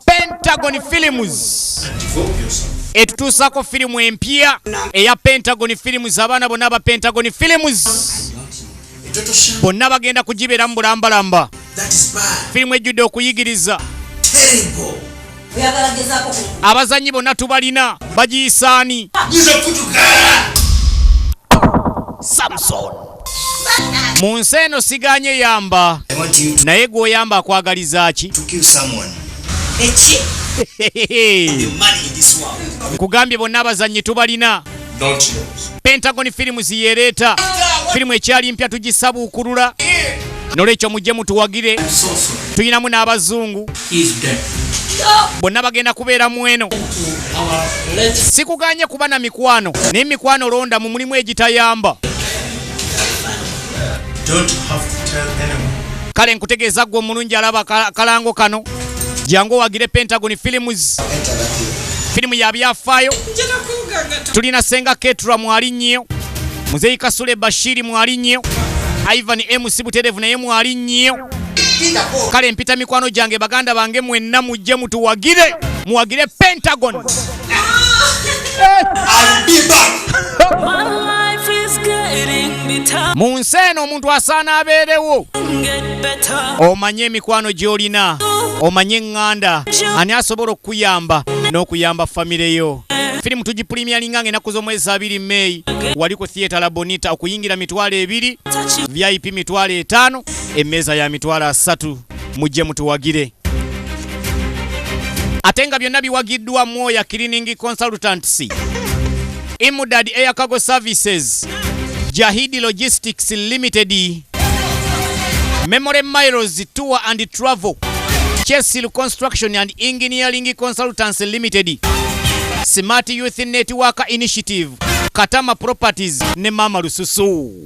Pentagon Films etutuusako firimu empya eya Pentagon Films. Abaana bonna ba Pentagon Films bonna bagenda kugibeeramu bulambalamba. Firimu ejjudde okuyigiriza. Abazanyi bonna tubalina bagiyisaani. Samson mu nsi eno siganye yamba naye gweoyamba akwagaliza ki? Nkugambye bonna abazanyi tubalina. Pentagon Films yereeta firimu ekyali mpya tugisabuukulula. Nolwekyo mujje mutuwagire. Tuyinamu n'abazungu bonna bagenda kubeera mu eno. Sikuganye kuba na mikwano naye mikwano londa mu mulimu egitayamba. Kale nkutegeeza gwe omulungi alaba kalango kano jangu wagire Pentagon Films. Firimu ya byafaayo. Tulina Senga Ketura mwali nnyo, Muzeyi Kasule Bashiri mwali nnyo, Ivan MC Buterevu naye mwali nnyo. Kale mpita mikwano jange baganda bange mwenna mujje mutuwagire. Muwagire Pentagon. Mu nsi eno omuntu asaana abeerewo. Omanye emikwano gy'olina, omanye eŋŋanda, ani asobola okukuyamba n'okuyamba famire yo. Firimu tugipremieringa ng'ennaku z'omwezi 2 May wali ku theater Labonita. Okuyingira $200, VIP $5, emmeeza ya $3. Mujje mutuwagire. Ate nga byonna biwagiddwa Moya Cleaning Consultancy, Imudad Air Cargo Services, Jahidi Logistics Limited, Memory Miles Tour and Travel, Chesil Construction and Engineering Consultancy Limited, Smart Youth Network Initiative, Katama Properties ne Mama Lususu.